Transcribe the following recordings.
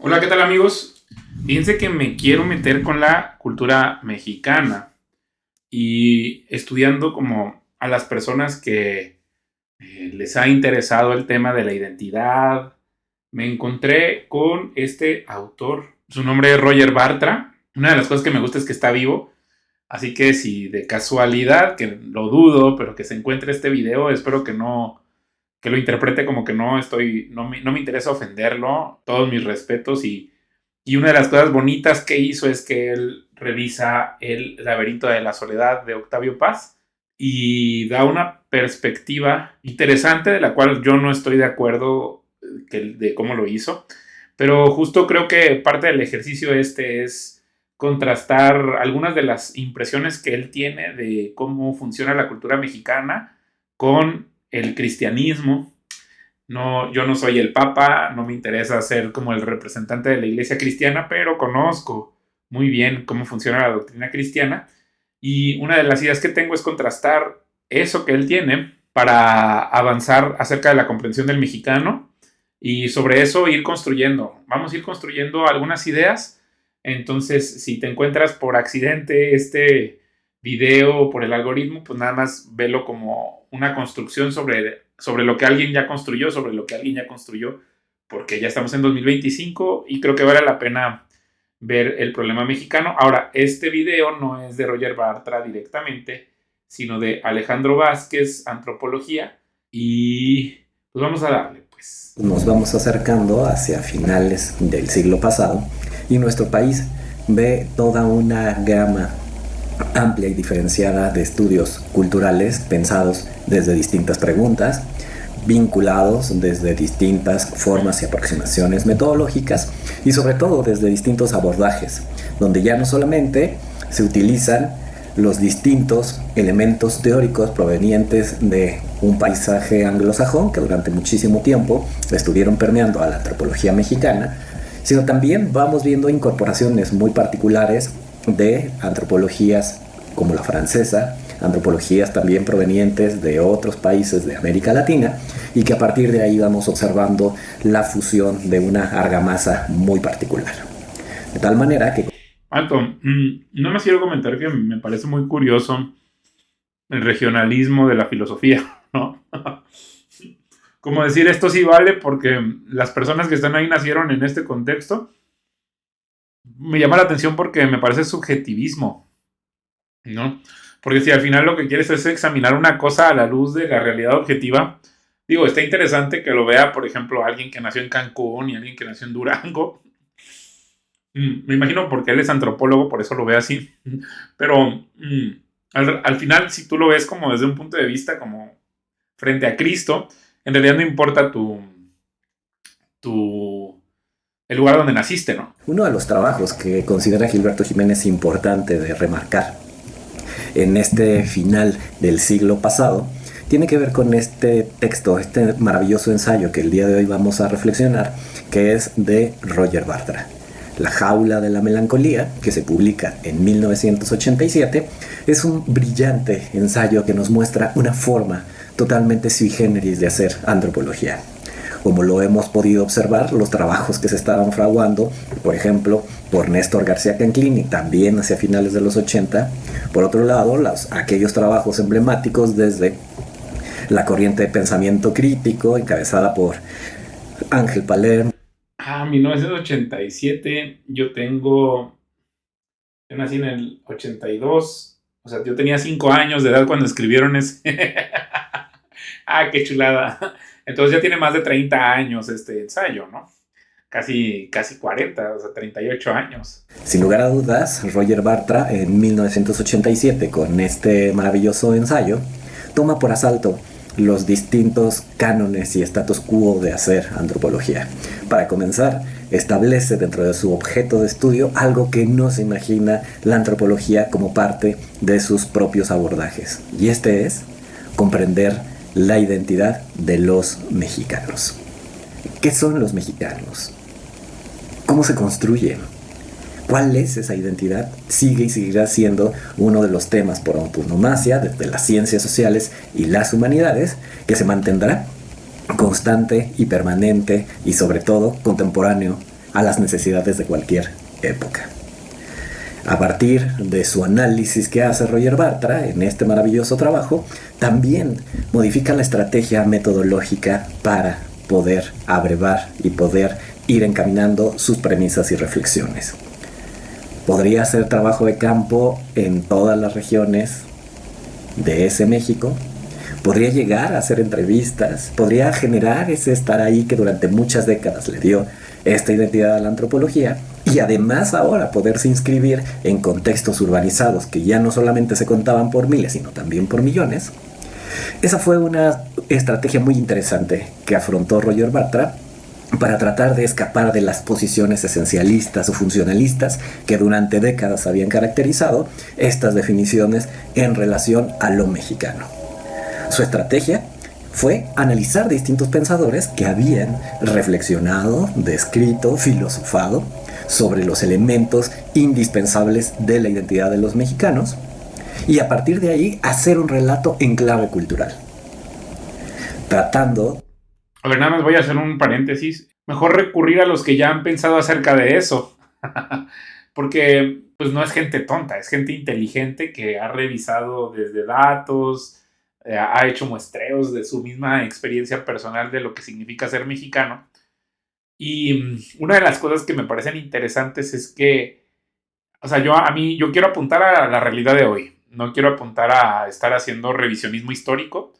Hola, ¿qué tal amigos? Fíjense que me quiero meter con la cultura mexicana y estudiando como a las personas que les ha interesado el tema de la identidad. Me encontré con este autor, su nombre es Roger Bartra. Una de las cosas que me gusta es que está vivo, así que si de casualidad, que lo dudo, pero que se encuentre este video, espero que lo interprete como que no me interesa ofenderlo, todos mis respetos y una de las cosas bonitas que hizo es que él revisa El laberinto de la soledad de Octavio Paz y da una perspectiva interesante de la cual yo no estoy de acuerdo de cómo lo hizo, pero justo creo que parte del ejercicio es contrastar algunas de las impresiones que él tiene de cómo funciona la cultura mexicana con el cristianismo. No, yo no soy el papa, no me interesa ser como el representante de la iglesia cristiana, pero conozco muy bien cómo funciona la doctrina cristiana y una de las ideas que tengo es contrastar eso que él tiene para avanzar acerca de la comprensión del mexicano y sobre eso ir construyendo. Vamos a ir construyendo algunas ideas. Entonces, si te encuentras por accidente este video por el algoritmo, pues nada más velo como una construcción sobre lo que alguien ya construyó, porque ya estamos en 2025 y creo que vale la pena ver el problema mexicano. Ahora, este video no es de Roger Bartra directamente, sino de Alejandro Vázquez, Antropología, y pues vamos a darle, pues. Nos vamos acercando hacia finales del siglo pasado y nuestro país ve toda una gama amplia y diferenciada de estudios culturales pensados desde distintas preguntas, vinculados desde distintas formas y aproximaciones metodológicas y sobre todo desde distintos abordajes, donde ya no solamente se utilizan los distintos elementos teóricos provenientes de un paisaje anglosajón que durante muchísimo tiempo estuvieron permeando a la antropología mexicana, sino también vamos viendo incorporaciones muy particulares de antropologías como la francesa, antropologías también provenientes de otros países de América Latina y que a partir de ahí vamos observando la fusión de una argamasa muy particular. De tal manera que... Alto, no más quiero comentar que me parece muy curioso el regionalismo de la filosofía, ¿no? Como decir esto sí vale porque las personas que están ahí nacieron en este contexto. Me llama la atención porque me parece subjetivismo, ¿no? Porque si al final lo que quieres es examinar una cosa a la luz de la realidad objetiva, digo, está interesante que lo vea, por ejemplo, alguien que nació en Cancún y alguien que nació en Durango. Me imagino porque él es antropólogo, por eso lo ve así. Pero al final, si tú lo ves como desde un punto de vista como frente a Cristo, en realidad no importa el lugar donde naciste, ¿no? Uno de los trabajos que considera Gilberto Jiménez importante de remarcar en este final del siglo pasado tiene que ver con este texto, este maravilloso ensayo que el día de hoy vamos a reflexionar, que es de Roger Bartra. La jaula de la melancolía, que se publica en 1987, es un brillante ensayo que nos muestra una forma totalmente sui generis de hacer antropología. Como lo hemos podido observar, los trabajos que se estaban fraguando, por ejemplo, por Néstor García Canclini, también hacia finales de los 80. Por otro lado, aquellos trabajos emblemáticos desde la corriente de pensamiento crítico, encabezada por Ángel Palermo. 1987, yo nací en el 82, o sea, yo tenía 5 años de edad cuando escribieron ese. Qué chulada. Entonces ya tiene más de 30 años este ensayo, ¿no? Casi 40, o sea, 38 años. Sin lugar a dudas, Roger Bartra en 1987, con este maravilloso ensayo, toma por asalto los distintos cánones y status quo de hacer antropología. Para comenzar, establece dentro de su objeto de estudio algo que no se imagina la antropología como parte de sus propios abordajes. Y este es comprender la identidad de los mexicanos. ¿Qué son los mexicanos? ¿Cómo se construyen? ¿Cuál es esa identidad? Sigue y seguirá siendo uno de los temas por antonomasia desde las ciencias sociales y las humanidades, que se mantendrá constante y permanente y sobre todo contemporáneo a las necesidades de cualquier época. A partir de su análisis que hace Roger Bartra en este maravilloso trabajo, también modifica la estrategia metodológica para poder abrevar y poder ir encaminando sus premisas y reflexiones. Podría hacer trabajo de campo en todas las regiones de ese México, podría llegar a hacer entrevistas, podría generar ese estar ahí que durante muchas décadas le dio esta identidad a la antropología, y además ahora poderse inscribir en contextos urbanizados que ya no solamente se contaban por miles, sino también por millones. Esa fue una estrategia muy interesante que afrontó Roger Bartra para tratar de escapar de las posiciones esencialistas o funcionalistas que durante décadas habían caracterizado estas definiciones en relación a lo mexicano. Su estrategia fue analizar distintos pensadores que habían reflexionado, descrito, filosofado sobre los elementos indispensables de la identidad de los mexicanos, y a partir de ahí hacer un relato en clave cultural, tratando... A ver, nada más voy a hacer un paréntesis. Mejor recurrir a los que ya han pensado acerca de eso. Porque pues no es gente tonta, es gente inteligente que ha revisado desde datos, ha hecho muestreos de su misma experiencia personal de lo que significa ser mexicano. Y una de las cosas que me parecen interesantes es que, o sea, yo quiero apuntar a la realidad de hoy. No quiero apuntar a estar haciendo revisionismo histórico,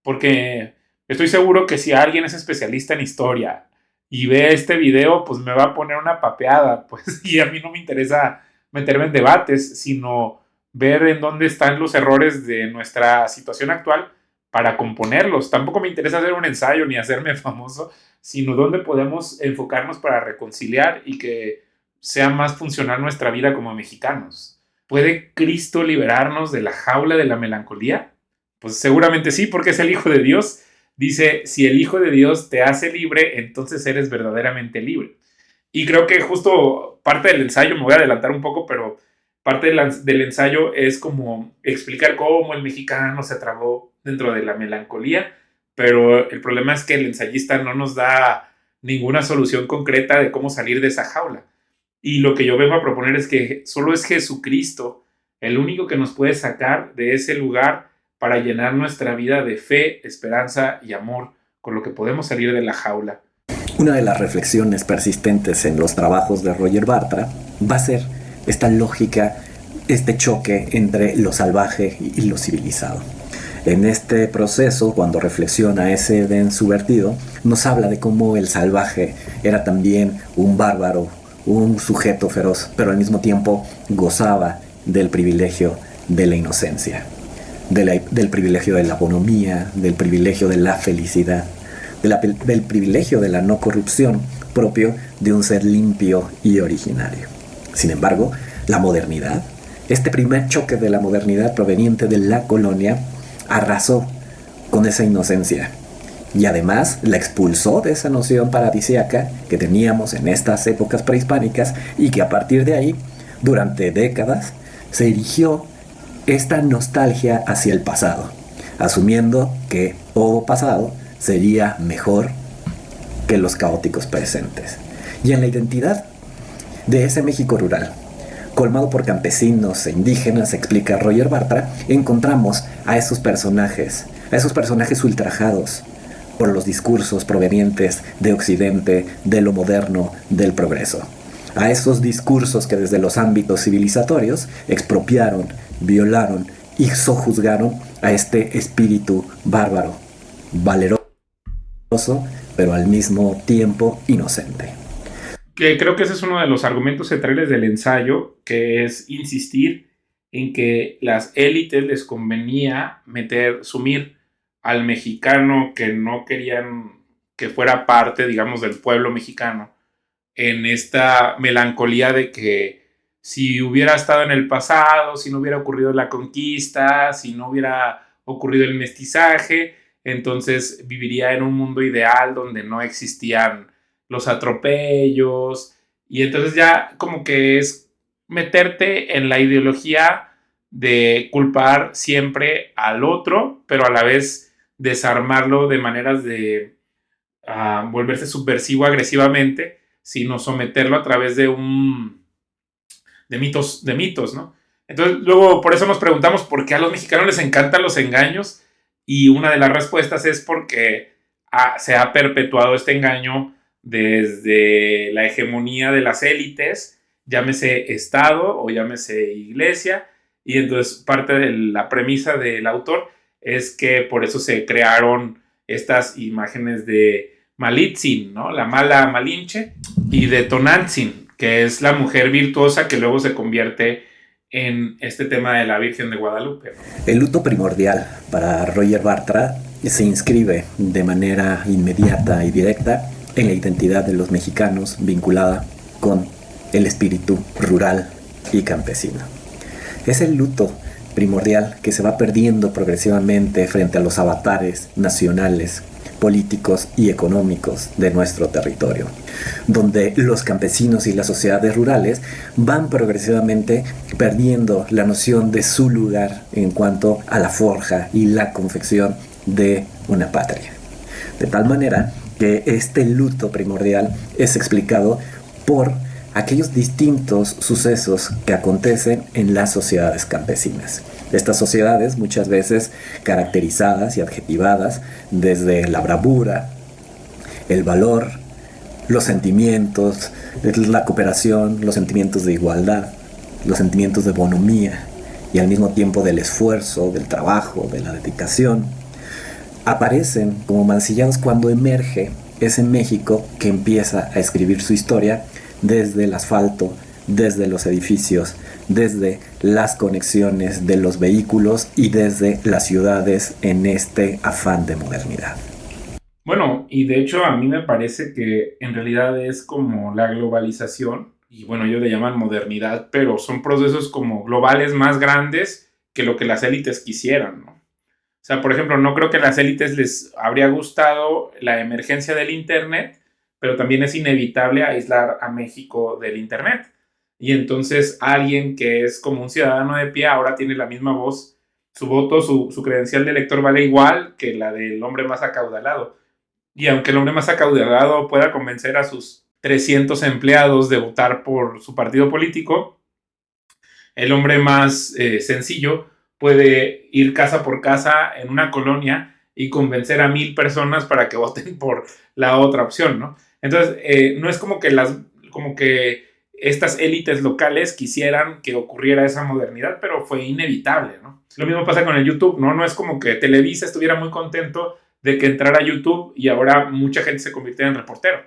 porque estoy seguro que si alguien es especialista en historia y ve este video, pues me va a poner una papeada, pues, y a mí no me interesa meterme en debates, sino ver en dónde están los errores de nuestra situación actual para componerlos. Tampoco me interesa hacer un ensayo ni hacerme famoso, sino dónde podemos enfocarnos para reconciliar y que sea más funcional nuestra vida como mexicanos. ¿Puede Cristo liberarnos de la jaula de la melancolía? Pues seguramente sí, porque es el Hijo de Dios. Dice, si el Hijo de Dios te hace libre, entonces eres verdaderamente libre. Y creo que justo parte del ensayo, me voy a adelantar un poco, pero parte del ensayo es como explicar cómo el mexicano se atrapó dentro de la melancolía, pero el problema es que el ensayista no nos da ninguna solución concreta de cómo salir de esa jaula. Y lo que yo vengo a proponer es que solo es Jesucristo el único que nos puede sacar de ese lugar para llenar nuestra vida de fe, esperanza y amor, con lo que podemos salir de la jaula. Una de las reflexiones persistentes en los trabajos de Roger Bartra va a ser esta lógica, este choque entre lo salvaje y lo civilizado. En este proceso, cuando reflexiona ese Edén subvertido, nos habla de cómo el salvaje era también un bárbaro, un sujeto feroz, pero al mismo tiempo gozaba del privilegio de la inocencia, del privilegio de la bonomía, del privilegio de la felicidad, del privilegio de la no corrupción propio de un ser limpio y originario. Sin embargo, la modernidad, este primer choque de la modernidad proveniente de la colonia, arrasó con esa inocencia y además la expulsó de esa noción paradisíaca que teníamos en estas épocas prehispánicas, y que a partir de ahí, durante décadas, se erigió esta nostalgia hacia el pasado, asumiendo que todo pasado sería mejor que los caóticos presentes. Y en la identidad de ese México rural, colmado por campesinos e indígenas, explica Roger Bartra, encontramos a esos personajes ultrajados por los discursos provenientes de Occidente, de lo moderno, del progreso. A esos discursos que desde los ámbitos civilizatorios expropiaron, violaron y sojuzgaron a este espíritu bárbaro, valeroso, pero al mismo tiempo inocente. Que creo que ese es uno de los argumentos centrales del ensayo, que es insistir en que las élites les convenía sumir al mexicano que no querían que fuera parte, digamos, del pueblo mexicano, en esta melancolía de que si hubiera estado en el pasado, si no hubiera ocurrido la conquista, si no hubiera ocurrido el mestizaje, entonces viviría en un mundo ideal donde no existían los atropellos, y entonces ya como que es meterte en la ideología de culpar siempre al otro, pero a la vez desarmarlo de maneras de volverse subversivo agresivamente, sino someterlo a través de mitos, ¿no? Entonces, luego por eso nos preguntamos por qué a los mexicanos les encantan los engaños, y una de las respuestas es porque se ha perpetuado este engaño desde la hegemonía de las élites, llámese Estado o llámese Iglesia, y entonces parte de la premisa del autor es que por eso se crearon estas imágenes de Malitzin, ¿no? La mala Malinche, y de Tonantzin, que es la mujer virtuosa que luego se convierte en este tema de la Virgen de Guadalupe, ¿no? El luto primordial para Roger Bartra se inscribe de manera inmediata y directa en la identidad de los mexicanos vinculada con el espíritu rural y campesino. Es el luto primordial que se va perdiendo progresivamente frente a los avatares nacionales, políticos y económicos de nuestro territorio, donde los campesinos y las sociedades rurales van progresivamente perdiendo la noción de su lugar en cuanto a la forja y la confección de una patria. De tal manera que este luto primordial es explicado por aquellos distintos sucesos que acontecen en las sociedades campesinas. Estas sociedades muchas veces caracterizadas y adjetivadas desde la bravura, el valor, los sentimientos, la cooperación, los sentimientos de igualdad, los sentimientos de bonomía y al mismo tiempo del esfuerzo, del trabajo, de la dedicación, aparecen como mancillados cuando emerge ese México que empieza a escribir su historia desde el asfalto, desde los edificios, desde las conexiones de los vehículos y desde las ciudades en este afán de modernidad. Bueno, y de hecho a mí me parece que en realidad es como la globalización, y bueno, ellos le llaman modernidad, pero son procesos como globales más grandes que lo que las élites quisieran, ¿no? O sea, por ejemplo, no creo que a las élites les habría gustado la emergencia del Internet, pero también es inevitable aislar a México del Internet. Y entonces alguien que es como un ciudadano de pie ahora tiene la misma voz, su voto, su credencial de elector vale igual que la del hombre más acaudalado. Y aunque el hombre más acaudalado pueda convencer a sus 300 empleados de votar por su partido político, el hombre más sencillo puede ir casa por casa en una colonia y convencer a 1000 personas para que voten por la otra opción, ¿no? Entonces, no es como que estas élites locales quisieran que ocurriera esa modernidad, pero fue inevitable, ¿no? Lo mismo pasa con el YouTube, ¿no? No es como que Televisa estuviera muy contento de que entrara YouTube y ahora mucha gente se convirtiera en reportero.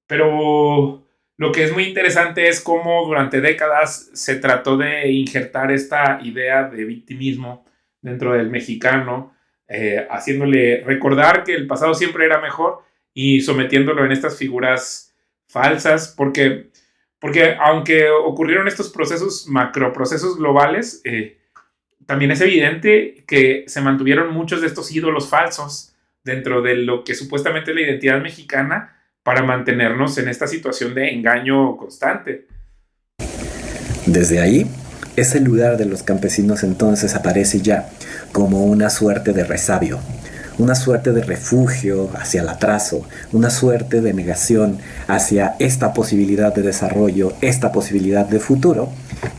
Pero lo que es muy interesante es cómo durante décadas se trató de injertar esta idea de victimismo dentro del mexicano, haciéndole recordar que el pasado siempre era mejor y sometiéndolo en estas figuras falsas, porque aunque ocurrieron estos procesos, macroprocesos globales, también es evidente que se mantuvieron muchos de estos ídolos falsos dentro de lo que supuestamente es la identidad mexicana, para mantenernos en esta situación de engaño constante. Desde ahí, ese lugar de los campesinos entonces aparece ya como una suerte de resabio, una suerte de refugio hacia el atraso, una suerte de negación hacia esta posibilidad de desarrollo, esta posibilidad de futuro,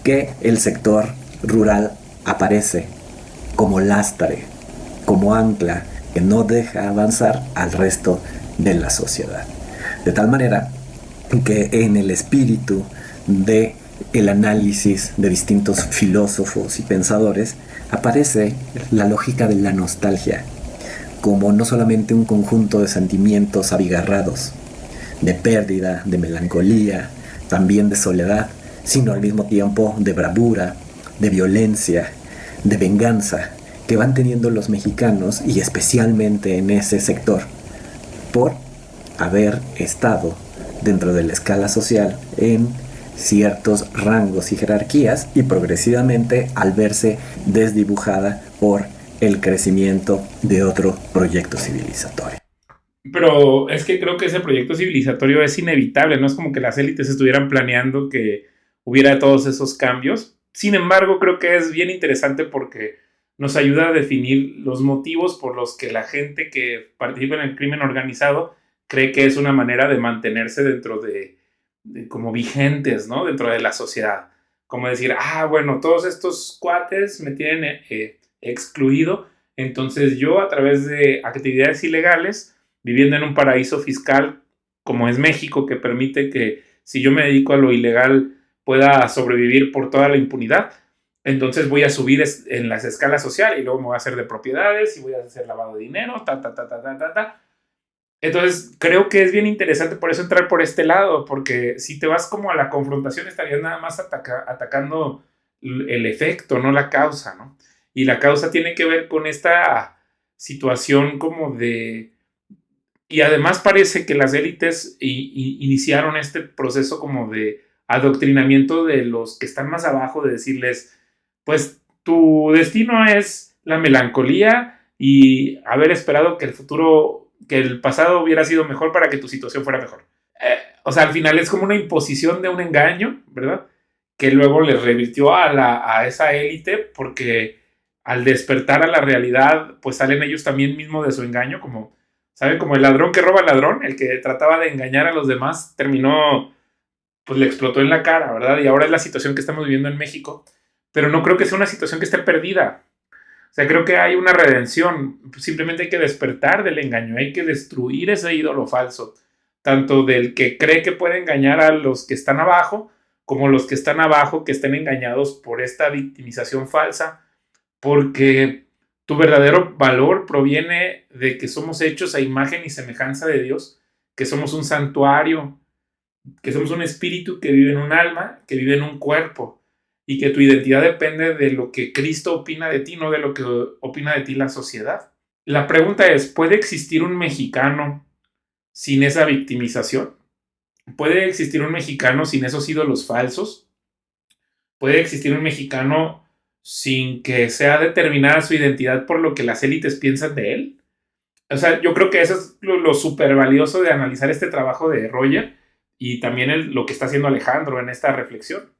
que el sector rural aparece como lastre, como ancla que no deja avanzar al resto de la sociedad. De tal manera que en el espíritu de el análisis de distintos filósofos y pensadores aparece la lógica de la nostalgia como no solamente un conjunto de sentimientos abigarrados, de pérdida, de melancolía, también de soledad, sino al mismo tiempo de bravura, de violencia, de venganza que van teniendo los mexicanos y especialmente en ese sector por haber estado dentro de la escala social en ciertos rangos y jerarquías y progresivamente al verse desdibujada por el crecimiento de otro proyecto civilizatorio. Pero es que creo que ese proyecto civilizatorio es inevitable, no es como que las élites estuvieran planeando que hubiera todos esos cambios. Sin embargo, creo que es bien interesante porque nos ayuda a definir los motivos por los que la gente que participa en el crimen organizado cree que es una manera de mantenerse dentro de como vigentes, ¿no? Dentro de la sociedad. Como decir, bueno, todos estos cuates me tienen excluido, entonces yo a través de actividades ilegales, viviendo en un paraíso fiscal como es México, que permite que si yo me dedico a lo ilegal pueda sobrevivir por toda la impunidad, entonces voy a subir en las escalas sociales y luego me voy a hacer de propiedades y voy a hacer lavado de dinero, ta. Entonces, creo que es bien interesante por eso entrar por este lado, porque si te vas como a la confrontación estarías nada más atacando el efecto, no la causa, ¿no? Y la causa tiene que ver con esta situación como de... Y además parece que las élites iniciaron este proceso como de adoctrinamiento de los que están más abajo, de decirles, pues tu destino es la melancolía y haber esperado que el pasado hubiera sido mejor para que tu situación fuera mejor. O sea, al final es como una imposición de un engaño, ¿verdad? Que luego les revirtió a esa élite porque al despertar a la realidad, pues salen ellos también mismos de su engaño, como, ¿saben? Como el ladrón que roba al ladrón, el que trataba de engañar a los demás, terminó, pues le explotó en la cara, ¿verdad? Y ahora es la situación que estamos viviendo en México, pero no creo que sea una situación que esté perdida. O sea, creo que hay una redención. Simplemente hay que despertar del engaño, hay que destruir ese ídolo falso, tanto del que cree que puede engañar a los que están abajo, como los que están abajo que estén engañados por esta victimización falsa, porque tu verdadero valor proviene de que somos hechos a imagen y semejanza de Dios, que somos un santuario, que somos un espíritu que vive en un alma, que vive en un cuerpo, y que tu identidad depende de lo que Cristo opina de ti, no de lo que opina de ti la sociedad. La pregunta es, ¿puede existir un mexicano sin esa victimización? ¿Puede existir un mexicano sin esos ídolos falsos? ¿Puede existir un mexicano sin que sea determinada su identidad por lo que las élites piensan de él? O sea, yo creo que eso es lo súper valioso de analizar este trabajo de Roger y también lo que está haciendo Alejandro en esta reflexión.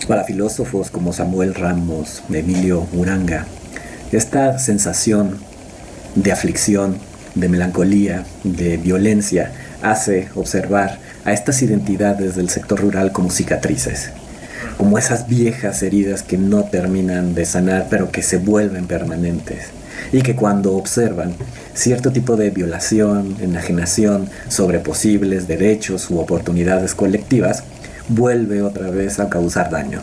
Para filósofos como Samuel Ramos, Emilio Uranga, esta sensación de aflicción, de melancolía, de violencia, hace observar a estas identidades del sector rural como cicatrices, como esas viejas heridas que no terminan de sanar, pero que se vuelven permanentes, y que cuando observan cierto tipo de violación, enajenación sobre posibles derechos u oportunidades colectivas, vuelve otra vez a causar daño.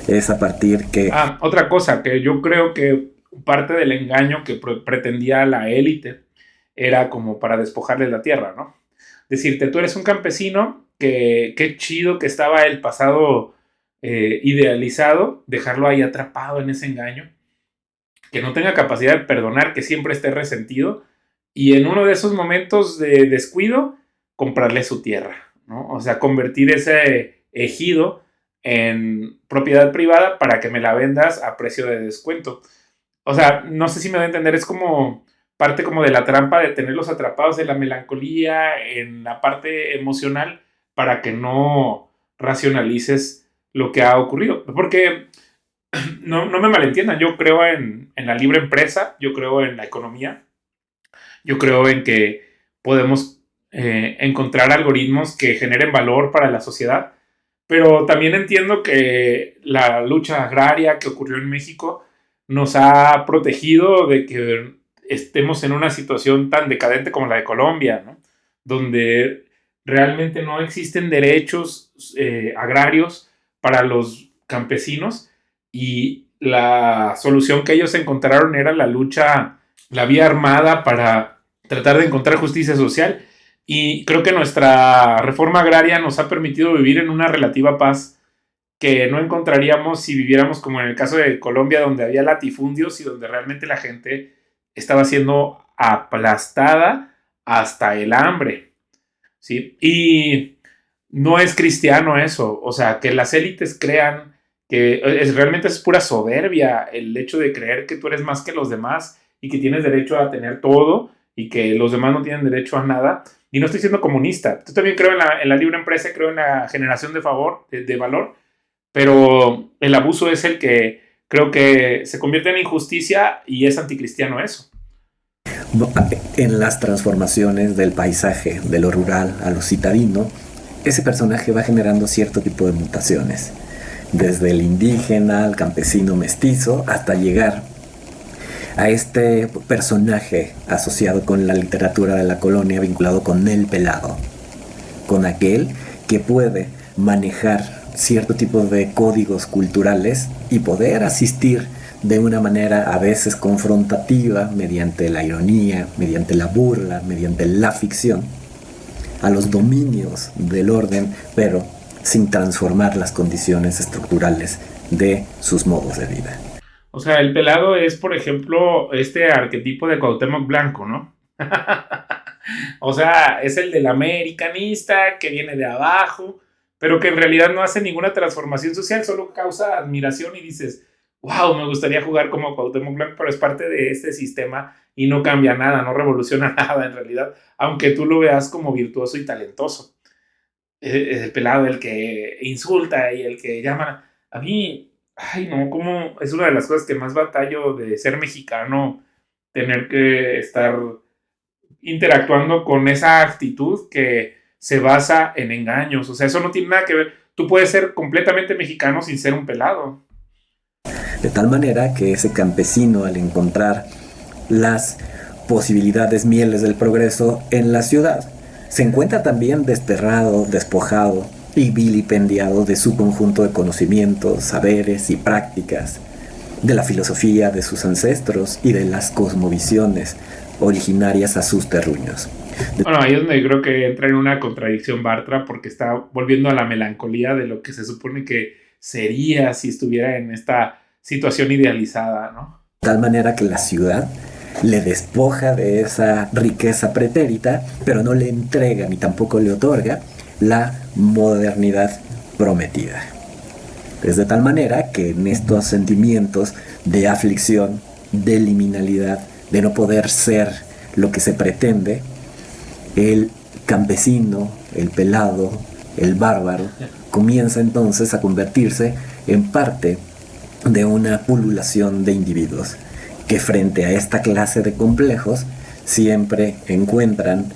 Es a partir que... Otra cosa, que yo creo que parte del engaño que pretendía la élite era como para despojarles la tierra, ¿no? Decirte, tú eres un campesino, que qué chido que estaba el pasado idealizado, dejarlo ahí atrapado en ese engaño, que no tenga capacidad de perdonar, que siempre esté resentido, y en uno de esos momentos de descuido, comprarle su tierra, ¿no? O sea, convertir ese ejido en propiedad privada para que me la vendas a precio de descuento. O sea, no sé si me voy a entender, es como parte como de la trampa de tenerlos atrapados en la melancolía, en la parte emocional, para que no racionalices lo que ha ocurrido. Porque no me malentiendan, yo creo en la libre empresa, yo creo en la economía, yo creo en que podemos encontrar algoritmos que generen valor para la sociedad, pero también entiendo que la lucha agraria que ocurrió en México nos ha protegido de que estemos en una situación tan decadente como la de Colombia, ¿no? Donde realmente no existen derechos agrarios para los campesinos y la solución que ellos encontraron era la lucha, la vía armada para tratar de encontrar justicia social. Y creo que nuestra reforma agraria nos ha permitido vivir en una relativa paz que no encontraríamos si viviéramos como en el caso de Colombia, donde había latifundios y donde realmente la gente estaba siendo aplastada hasta el hambre, ¿sí? Y no es cristiano eso, o sea, que las élites crean que realmente es pura soberbia el hecho de creer que tú eres más que los demás y que tienes derecho a tener todo y que los demás no tienen derecho a nada. Y no estoy siendo comunista. Yo también creo en la libre empresa, creo en la generación de valor, pero el abuso es el que creo que se convierte en injusticia y es anticristiano eso. En las transformaciones del paisaje, de lo rural a lo citadino, ese personaje va generando cierto tipo de mutaciones, desde el indígena al campesino mestizo hasta llegar a este personaje asociado con la literatura de la colonia, vinculado con el pelado, con aquel que puede manejar cierto tipo de códigos culturales y poder asistir de una manera a veces confrontativa, mediante la ironía, mediante la burla, mediante la ficción, a los dominios del orden, pero sin transformar las condiciones estructurales de sus modos de vida. O sea, el pelado es, por ejemplo, este arquetipo de Cuauhtémoc Blanco, ¿no? O sea, es el del americanista que viene de abajo, pero que en realidad no hace ninguna transformación social, solo causa admiración y dices, wow, me gustaría jugar como Cuauhtémoc Blanco, pero es parte de este sistema y no cambia nada, no revoluciona nada en realidad, aunque tú lo veas como virtuoso y talentoso. Es el pelado el que insulta y el que llama. A mí, ay no, como es una de las cosas que más batallo de ser mexicano, tener que estar interactuando con esa actitud que se basa en engaños. O sea, eso no tiene nada que ver. Tú puedes ser completamente mexicano sin ser un pelado. De tal manera que ese campesino, al encontrar las posibilidades mieles del progreso en la ciudad, se encuentra también desterrado, despojado y vilipendiado de su conjunto de conocimientos, saberes y prácticas, de la filosofía de sus ancestros y de las cosmovisiones originarias a sus terruños. Bueno, ahí es donde creo que entra en una contradicción Bartra, porque está volviendo a la melancolía de lo que se supone que sería si estuviera en esta situación idealizada, ¿no? De tal manera que la ciudad le despoja de esa riqueza pretérita, pero no le entrega ni tampoco le otorga la modernidad prometida. Es de tal manera que en estos sentimientos de aflicción, de liminalidad, de no poder ser lo que se pretende, el campesino, el pelado, el bárbaro, comienza entonces a convertirse en parte de una pululación de individuos que frente a esta clase de complejos siempre encuentran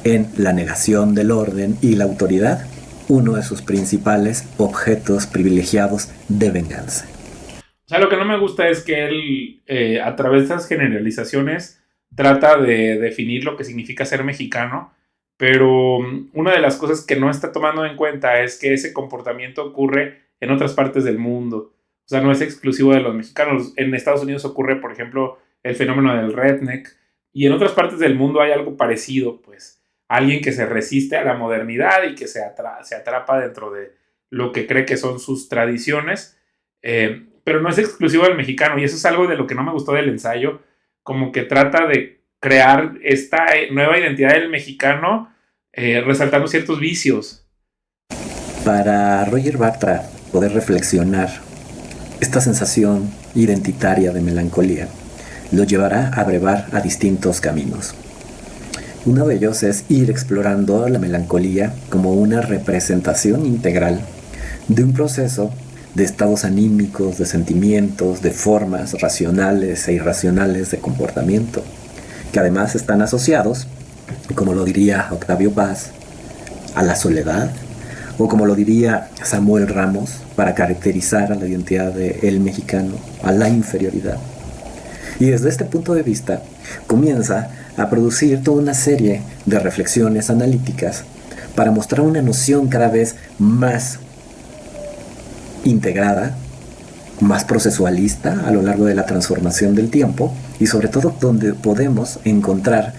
en la negación del orden y la autoridad uno de sus principales objetos privilegiados de venganza. O sea, lo que no me gusta es que él, a través de esas generalizaciones, trata de definir lo que significa ser mexicano, pero una de las cosas que no está tomando en cuenta es que ese comportamiento ocurre en otras partes del mundo. O sea, no es exclusivo de los mexicanos. En Estados Unidos ocurre, por ejemplo, el fenómeno del redneck, y en otras partes del mundo hay algo parecido, pues. Alguien que se resiste a la modernidad y que se atrapa dentro de lo que cree que son sus tradiciones, pero no es exclusivo del mexicano, y eso es algo de lo que no me gustó del ensayo, como que trata de crear esta nueva identidad del mexicano, resaltando ciertos vicios. Para Roger Bartra poder reflexionar esta sensación identitaria de melancolía lo llevará a brevar a distintos caminos. Uno de ellos es ir explorando la melancolía como una representación integral de un proceso de estados anímicos, de sentimientos, de formas racionales e irracionales de comportamiento, que además están asociados, como lo diría Octavio Paz, a la soledad, o como lo diría Samuel Ramos, para caracterizar a la identidad del mexicano, a la inferioridad. Y desde este punto de vista comienza a producir toda una serie de reflexiones analíticas para mostrar una noción cada vez más integrada, más procesualista a lo largo de la transformación del tiempo, y sobre todo donde podemos encontrar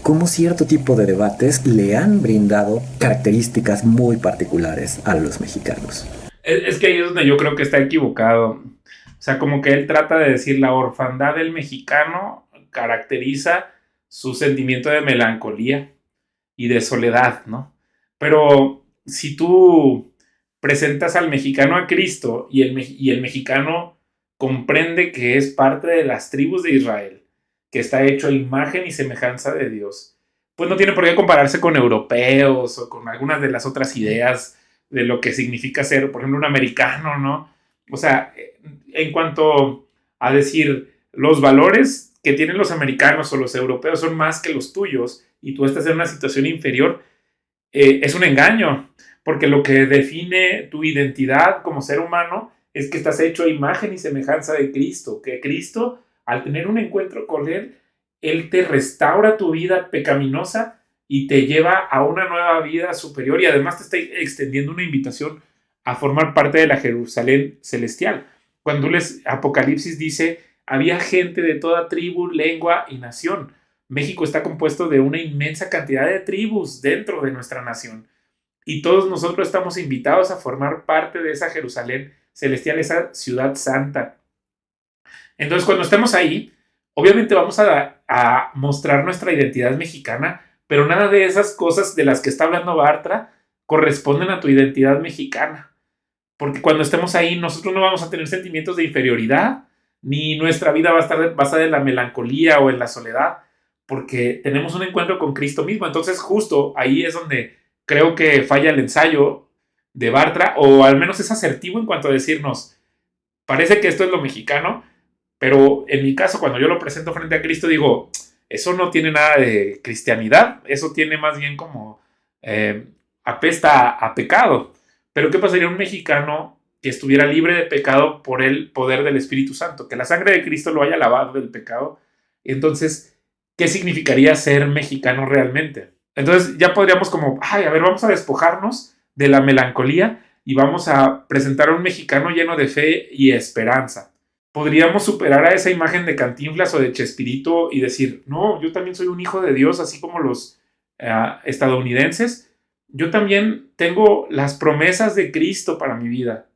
cómo cierto tipo de debates le han brindado características muy particulares a los mexicanos. Es que ahí es donde yo creo que está equivocado. O sea, como que él trata de decir la orfandad del mexicano caracteriza su sentimiento de melancolía y de soledad, ¿no? Pero si tú presentas al mexicano a Cristo y el mexicano comprende que es parte de las tribus de Israel, que está hecho a imagen y semejanza de Dios, pues no tiene por qué compararse con europeos o con algunas de las otras ideas de lo que significa ser, por ejemplo, un americano, ¿no? O sea, en cuanto a decir los valores que tienen los americanos o los europeos son más que los tuyos y tú estás en una situación inferior, es un engaño. porque lo que define tu identidad como ser humano es que estás hecho a imagen y semejanza de Cristo, que Cristo, al tener un encuentro con Él te restaura tu vida pecaminosa y te lleva a una nueva vida superior, y además te está extendiendo una invitación a formar parte de la Jerusalén celestial. Cuando Apocalipsis dice, había gente de toda tribu, lengua y nación. México está compuesto de una inmensa cantidad de tribus dentro de nuestra nación. Y todos nosotros estamos invitados a formar parte de esa Jerusalén celestial, esa ciudad santa. Entonces, cuando estemos ahí, obviamente vamos a mostrar nuestra identidad mexicana, pero nada de esas cosas de las que está hablando Bartra corresponden a tu identidad mexicana. Porque cuando estemos ahí, nosotros no vamos a tener sentimientos de inferioridad, ni nuestra vida va a estar basada en la melancolía o en la soledad, porque tenemos un encuentro con Cristo mismo. Entonces, justo ahí es donde creo que falla el ensayo de Bartra, o al menos es asertivo en cuanto a decirnos, parece que esto es lo mexicano, pero en mi caso, cuando yo lo presento frente a Cristo, digo, eso no tiene nada de cristianidad, eso tiene más bien como apesta a pecado. Pero ¿qué pasaría un mexicano que estuviera libre de pecado por el poder del Espíritu Santo? Que la sangre de Cristo lo haya lavado del pecado. Entonces, ¿qué significaría ser mexicano realmente? Entonces ya podríamos como, vamos a despojarnos de la melancolía y vamos a presentar a un mexicano lleno de fe y esperanza. Podríamos superar a esa imagen de Cantinflas o de Chespirito y decir, no, yo también soy un hijo de Dios, así como los estadounidenses. Yo también tengo las promesas de Cristo para mi vida.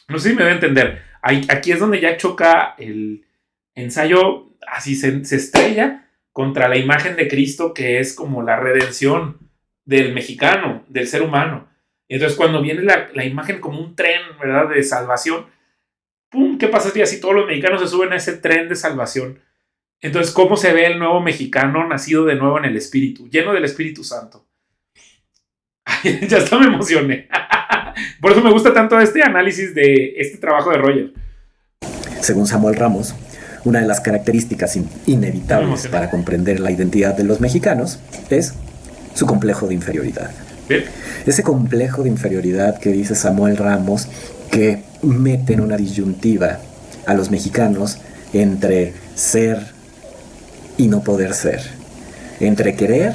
No sé si me voy a entender. Aquí es donde ya choca el ensayo, así se estrella contra la imagen de Cristo, que es como la redención del mexicano, del ser humano. Y entonces cuando viene la imagen como un tren, ¿verdad?, de salvación, ¡pum!, ¿qué pasaría si todos los mexicanos se suben a ese tren de salvación? Entonces, ¿cómo se ve el nuevo mexicano nacido de nuevo en el Espíritu, lleno del Espíritu Santo? Ya hasta me emocioné. Por eso me gusta tanto este análisis de este trabajo de Roger. Según Samuel Ramos, una de las características inevitables para comprender la identidad de los mexicanos es su complejo de inferioridad. ¿Bien? Ese complejo de inferioridad que dice Samuel Ramos, que mete en una disyuntiva a los mexicanos entre ser y no poder ser, entre querer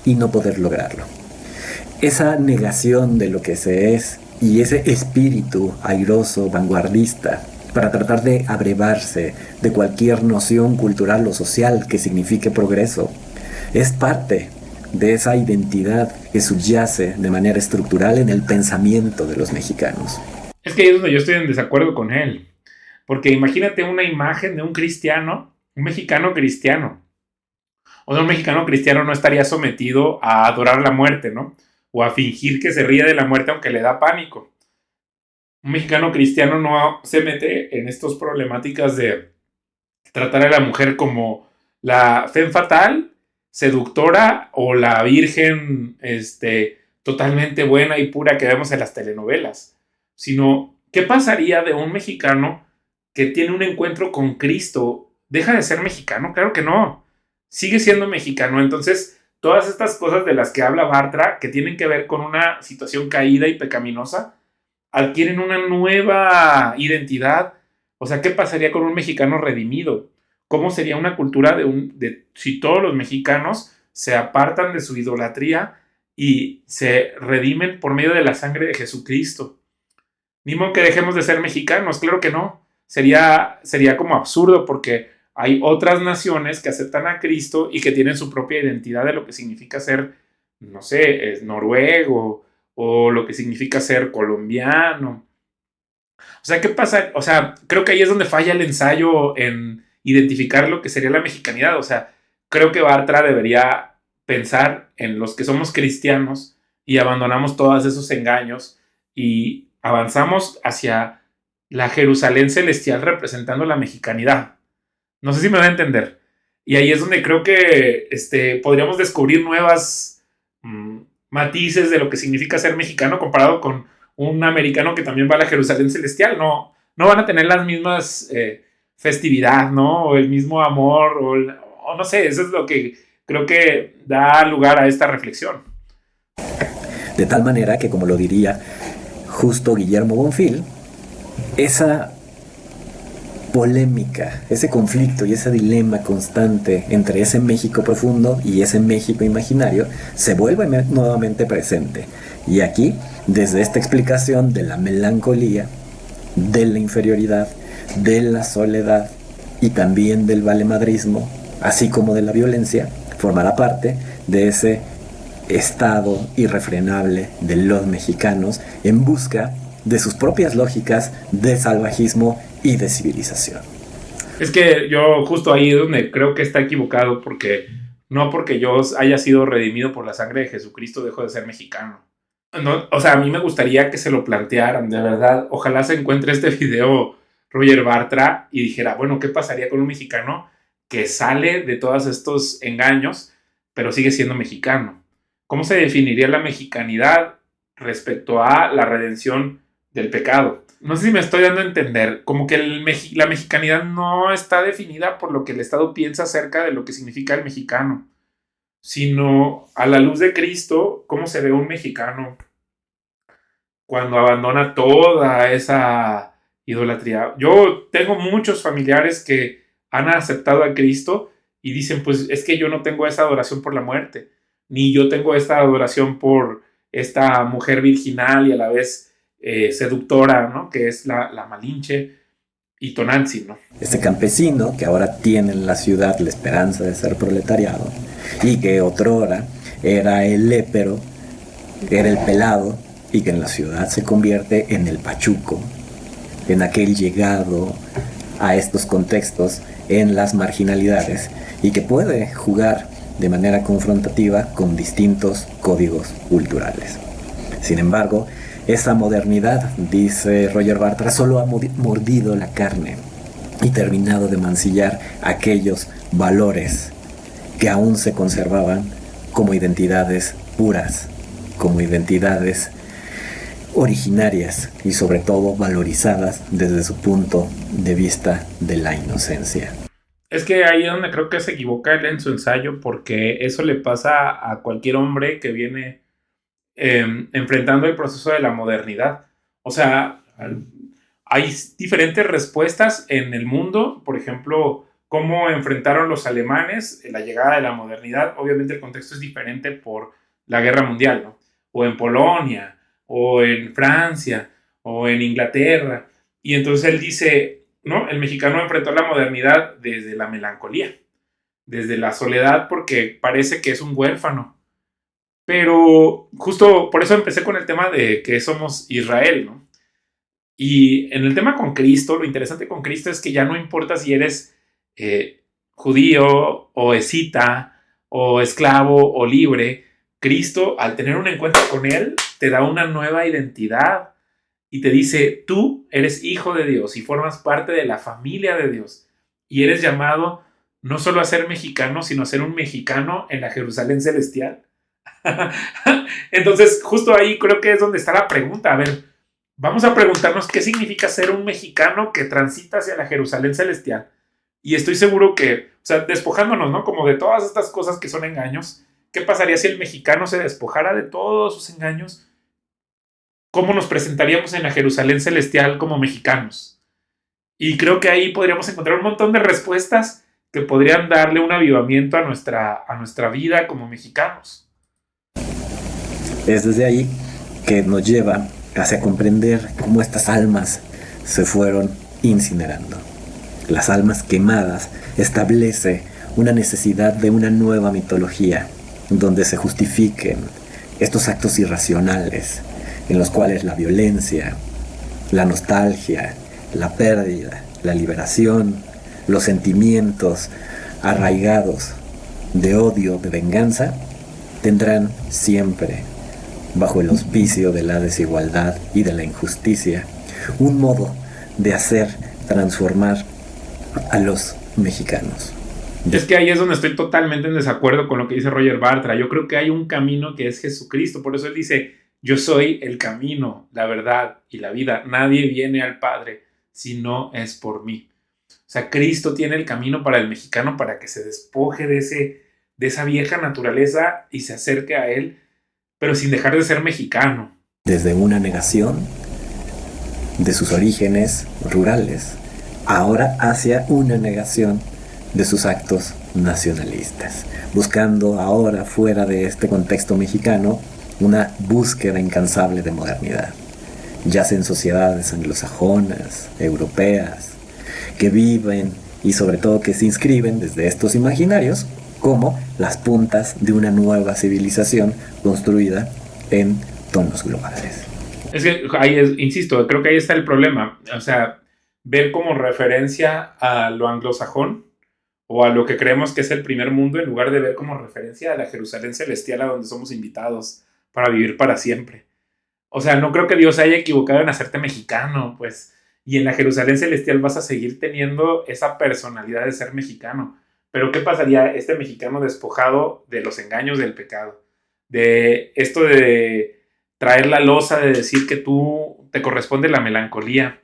y no poder lograrlo. Esa negación de lo que se es y ese espíritu airoso, vanguardista, para tratar de abrevarse de cualquier noción cultural o social que signifique progreso, es parte de esa identidad que subyace de manera estructural en el pensamiento de los mexicanos. Es que ahí es donde yo estoy en desacuerdo con él. Porque imagínate una imagen de un cristiano, un mexicano cristiano. O sea, un mexicano cristiano no estaría sometido a adorar la muerte, ¿no? O a fingir que se ríe de la muerte aunque le da pánico. Un mexicano cristiano no se mete en estas problemáticas de tratar a la mujer como la femme fatale, seductora, o la virgen totalmente buena y pura que vemos en las telenovelas. Sino, ¿qué pasaría de un mexicano que tiene un encuentro con Cristo? ¿Deja de ser mexicano? Claro que no. Sigue siendo mexicano. Entonces, todas estas cosas de las que habla Bartra, que tienen que ver con una situación caída y pecaminosa, adquieren una nueva identidad. O sea, ¿qué pasaría con un mexicano redimido? ¿Cómo sería una cultura si todos los mexicanos se apartan de su idolatría y se redimen por medio de la sangre de Jesucristo? Ni modo que dejemos de ser mexicanos, claro que no. Sería como absurdo, porque hay otras naciones que aceptan a Cristo y que tienen su propia identidad de lo que significa ser, no sé, noruego, o lo que significa ser colombiano. O sea, ¿qué pasa? O sea, creo que ahí es donde falla el ensayo en identificar lo que sería la mexicanidad. O sea, creo que Bartra debería pensar en los que somos cristianos y abandonamos todos esos engaños y avanzamos hacia la Jerusalén celestial representando la mexicanidad. No sé si me va a entender. Y ahí es donde creo que podríamos descubrir nuevas matices de lo que significa ser mexicano comparado con un americano que también va a la Jerusalén celestial. No van a tener las mismas festividad, ¿no? O el mismo amor, o no sé, eso es lo que creo que da lugar a esta reflexión. De tal manera que, como lo diría justo Guillermo Bonfil, esa polémica, ese conflicto y ese dilema constante entre ese México profundo y ese México imaginario se vuelve nuevamente presente. Y aquí, desde esta explicación de la melancolía, de la inferioridad, de la soledad y también del valemadrismo, así como de la violencia, formará parte de ese estado irrefrenable de los mexicanos en busca de sus propias lógicas de salvajismo y de civilización. Es que yo justo ahí es donde creo que está equivocado, porque no porque yo haya sido redimido por la sangre de Jesucristo dejo de ser mexicano. No, o sea, a mí me gustaría que se lo plantearan, de verdad. Ojalá se encuentre este video Roger Bartra y dijera, bueno, ¿qué pasaría con un mexicano que sale de todos estos engaños, pero sigue siendo mexicano? ¿Cómo se definiría la mexicanidad respecto a la redención del pecado? No sé si me estoy dando a entender, como que la mexicanidad no está definida por lo que el Estado piensa acerca de lo que significa el mexicano, sino a la luz de Cristo, cómo se ve un mexicano cuando abandona toda esa idolatría. Yo tengo muchos familiares que han aceptado a Cristo y dicen, pues es que yo no tengo esa adoración por la muerte, ni yo tengo esta adoración por esta mujer virginal y a la vez seductora, ¿no? Que es la Malinche y Tonantzin, ¿no? Este campesino que ahora tiene en la ciudad la esperanza de ser proletariado y que otrora era el lépero, era el pelado, y que en la ciudad se convierte en el pachuco, en aquel llegado a estos contextos, en las marginalidades, y que puede jugar de manera confrontativa con distintos códigos culturales. Sin embargo, esa modernidad, dice Roger Bartra, solo ha mordido la carne y terminado de mancillar aquellos valores que aún se conservaban como identidades puras, como identidades originarias y sobre todo valorizadas desde su punto de vista de la inocencia. Es que ahí es donde creo que se equivoca él en su ensayo, porque eso le pasa a cualquier hombre que viene enfrentando el proceso de la modernidad. O sea, hay diferentes respuestas en el mundo, por ejemplo, cómo enfrentaron los alemanes la llegada de la modernidad. Obviamente el contexto es diferente por la guerra mundial, ¿no? O en Polonia, o en Francia, o en Inglaterra. Y entonces él dice, ¿no? El mexicano enfrentó la modernidad desde la melancolía, desde la soledad, porque parece que es un huérfano. Pero justo por eso empecé con el tema de que somos Israel, ¿no? Y en el tema con Cristo, lo interesante con Cristo es que ya no importa si eres judío o escita o esclavo o libre. Cristo, al tener un encuentro con Él, te da una nueva identidad y te dice, tú eres hijo de Dios y formas parte de la familia de Dios. Y eres llamado no solo a ser mexicano, sino a ser un mexicano en la Jerusalén celestial. Entonces, justo ahí creo que es donde está la pregunta. A ver, vamos a preguntarnos qué significa ser un mexicano que transita hacia la Jerusalén celestial. Y estoy seguro que, o sea, despojándonos, ¿no? Como de todas estas cosas que son engaños, ¿qué pasaría si el mexicano se despojara de todos sus engaños? ¿Cómo nos presentaríamos en la Jerusalén celestial como mexicanos? Y creo que ahí podríamos encontrar un montón de respuestas que podrían darle un avivamiento a nuestra vida como mexicanos. Es desde ahí que nos lleva hacia comprender cómo estas almas se fueron incinerando. Las almas quemadas establece una necesidad de una nueva mitología donde se justifiquen estos actos irracionales en los cuales la violencia, la nostalgia, la pérdida, la liberación, los sentimientos arraigados de odio, de venganza, tendrán siempre, bajo el auspicio de la desigualdad y de la injusticia, un modo de hacer transformar a los mexicanos. Es que ahí es donde estoy totalmente en desacuerdo con lo que dice Roger Bartra. Yo creo que hay un camino que es Jesucristo. Por eso él dice, yo soy el camino, la verdad y la vida. Nadie viene al Padre si no es por mí. O sea, Cristo tiene el camino para el mexicano para que se despoje de esa vieja naturaleza y se acerque a Él pero sin dejar de ser mexicano. Desde una negación de sus orígenes rurales, ahora hacia una negación de sus actos nacionalistas, buscando ahora fuera de este contexto mexicano una búsqueda incansable de modernidad. Yace en sociedades anglosajonas, europeas, que viven y sobre todo que se inscriben desde estos imaginarios como las puntas de una nueva civilización construida en tonos globales. Es que ahí insisto, creo que ahí está el problema. O sea, ver como referencia a lo anglosajón o a lo que creemos que es el primer mundo en lugar de ver como referencia a la Jerusalén celestial a donde somos invitados para vivir para siempre. O sea, no creo que Dios se haya equivocado en hacerte mexicano, pues. Y en la Jerusalén celestial vas a seguir teniendo esa personalidad de ser mexicano. Pero ¿qué pasaría este mexicano despojado de los engaños del pecado? De esto de traer la losa de decir que tú te corresponde la melancolía.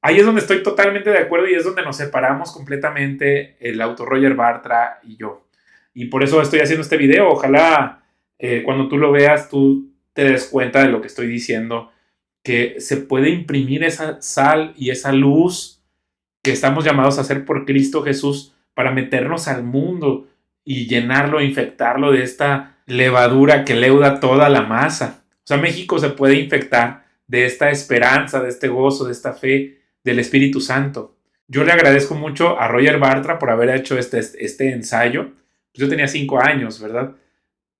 Ahí es donde estoy totalmente de acuerdo y es donde nos separamos completamente el autor Roger Bartra y yo. Y por eso estoy haciendo este video. Ojalá cuando tú lo veas tú te des cuenta de lo que estoy diciendo, que se puede imprimir esa sal y esa luz que estamos llamados a hacer por Cristo Jesús para meternos al mundo y llenarlo, infectarlo de esta levadura que leuda toda la masa. O sea, México se puede infectar de esta esperanza, de este gozo, de esta fe del Espíritu Santo. Yo le agradezco mucho a Roger Bartra por haber hecho este ensayo. Yo tenía 5 años, ¿verdad?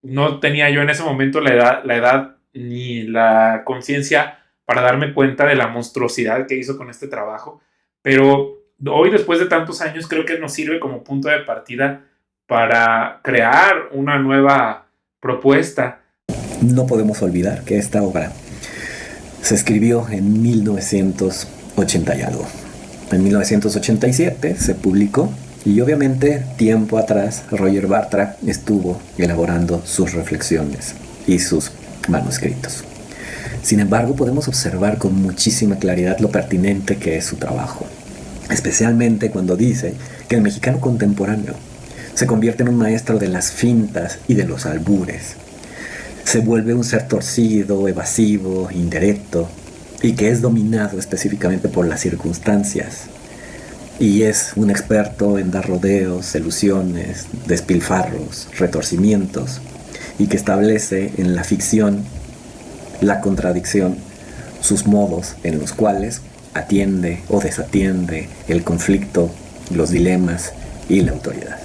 No tenía yo en ese momento la edad ni la conciencia para darme cuenta de la monstruosidad que hizo con este trabajo, pero hoy, después de tantos años, creo que nos sirve como punto de partida para crear una nueva propuesta. No podemos olvidar que esta obra se escribió en 1980 y algo. En 1987 se publicó y obviamente tiempo atrás Roger Bartra estuvo elaborando sus reflexiones y sus manuscritos. Sin embargo, podemos observar con muchísima claridad lo pertinente que es su trabajo, especialmente cuando dice que el mexicano contemporáneo se convierte en un maestro de las fintas y de los albures. Se vuelve un ser torcido, evasivo, indirecto, y que es dominado específicamente por las circunstancias. Y es un experto en dar rodeos, ilusiones, despilfarros, retorcimientos, y que establece en la ficción la contradicción, sus modos en los cuales atiende o desatiende el conflicto, los dilemas y la autoridad.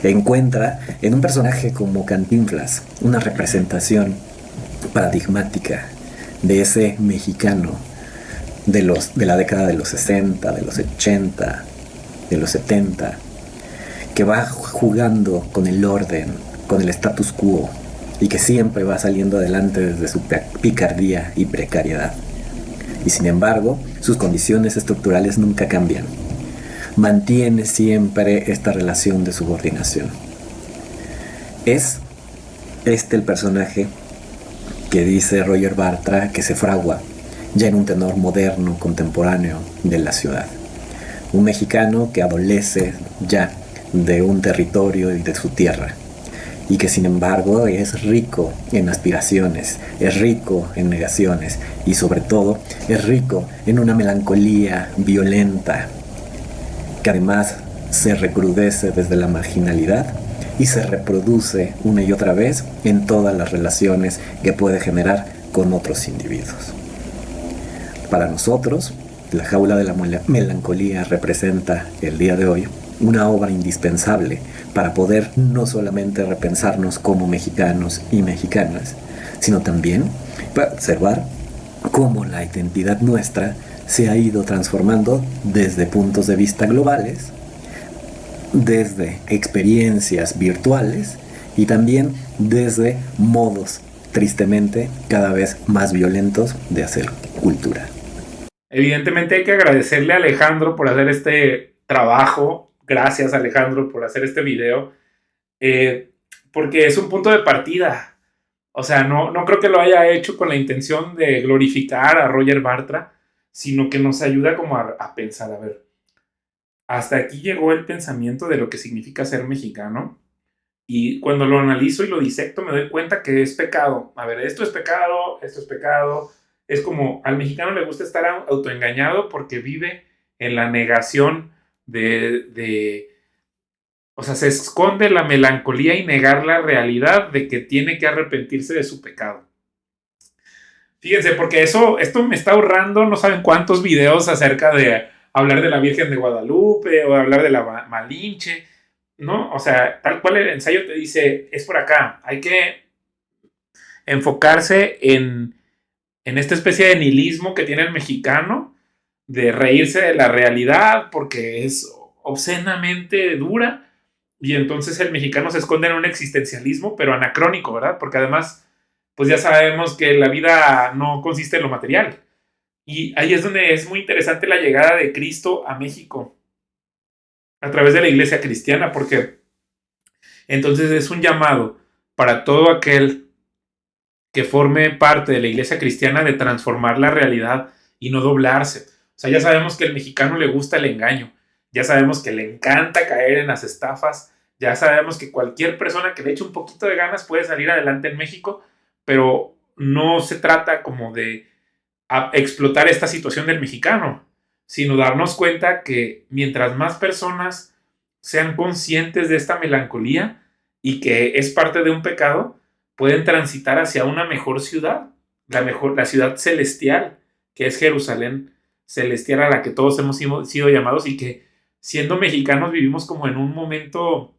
Encuentra en un personaje como Cantinflas una representación paradigmática de ese mexicano de la década de los 60, de los 80, de los 70, que va jugando con el orden, con el status quo, y que siempre va saliendo adelante desde su picardía y precariedad. Y sin embargo, sus condiciones estructurales nunca cambian. Mantiene siempre esta relación de subordinación. Es este el personaje que dice Roger Bartra que se fragua ya en un tenor moderno, contemporáneo de la ciudad. Un mexicano que adolece ya de un territorio y de su tierra, y que sin embargo es rico en aspiraciones, es rico en negaciones y sobre todo es rico en una melancolía violenta que además se recrudece desde la marginalidad y se reproduce una y otra vez en todas las relaciones que puede generar con otros individuos. Para nosotros, La jaula de la melancolía representa el día de hoy una obra indispensable para poder no solamente repensarnos como mexicanos y mexicanas, sino también para observar cómo la identidad nuestra se ha ido transformando desde puntos de vista globales, desde experiencias virtuales y también desde modos, tristemente, cada vez más violentos de hacer cultura. Evidentemente hay que agradecerle a Alejandro por hacer este trabajo. Gracias, Alejandro, por hacer este video. Porque es un punto de partida. O sea, no creo que lo haya hecho con la intención de glorificar a Roger Bartra, sino que nos ayuda como a pensar, a ver, hasta aquí llegó el pensamiento de lo que significa ser mexicano. Y cuando lo analizo y lo disecto, me doy cuenta que es pecado. A ver, esto es pecado, esto es pecado. Es como al mexicano le gusta estar autoengañado porque vive en la negación o sea, se esconde la melancolía y negar la realidad de que tiene que arrepentirse de su pecado. Fíjense, porque esto me está ahorrando no saben cuántos videos acerca de hablar de la Virgen de Guadalupe o hablar de la Malinche, ¿no? O sea, tal cual el ensayo te dice, es por acá, hay que enfocarse en esta especie de nihilismo que tiene el mexicano, de reírse de la realidad porque es obscenamente dura, y entonces el mexicano se esconde en un existencialismo, pero anacrónico, ¿verdad? Porque además, pues ya sabemos que la vida no consiste en lo material. Y ahí es donde es muy interesante la llegada de Cristo a México a través de la iglesia cristiana, porque entonces es un llamado para todo aquel que forme parte de la iglesia cristiana de transformar la realidad y no doblarse. O sea, ya sabemos que al mexicano le gusta el engaño, ya sabemos que le encanta caer en las estafas, ya sabemos que cualquier persona que le eche un poquito de ganas puede salir adelante en México, pero no se trata como de explotar esta situación del mexicano, sino darnos cuenta que mientras más personas sean conscientes de esta melancolía y que es parte de un pecado, pueden transitar hacia una mejor ciudad, la ciudad celestial, que es Jerusalén celestial a la que todos hemos sido llamados, y que siendo mexicanos vivimos como en un momento,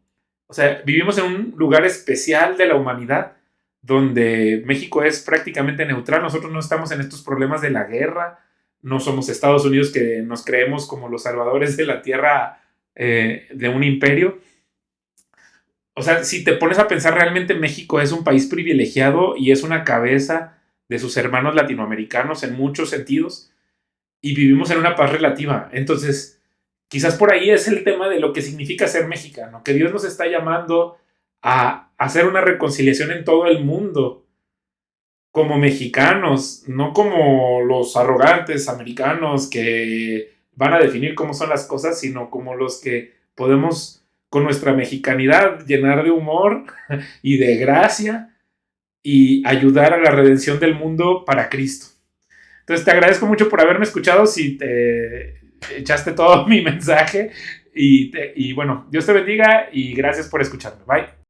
o sea, vivimos en un lugar especial de la humanidad, donde México es prácticamente neutral. Nosotros no estamos en estos problemas de la guerra, no somos Estados Unidos que nos creemos como los salvadores de la tierra, de un imperio. O sea, si te pones a pensar, realmente México es un país privilegiado y es una cabeza de sus hermanos latinoamericanos en muchos sentidos, y vivimos en una paz relativa. Entonces, quizás por ahí es el tema de lo que significa ser mexicano, que Dios nos está llamando a hacer una reconciliación en todo el mundo como mexicanos, no como los arrogantes americanos que van a definir cómo son las cosas, sino como los que podemos con nuestra mexicanidad llenar de humor y de gracia y ayudar a la redención del mundo para Cristo. Entonces te agradezco mucho por haberme escuchado, si te echaste todo mi mensaje, y bueno, Dios te bendiga y gracias por escucharme. Bye.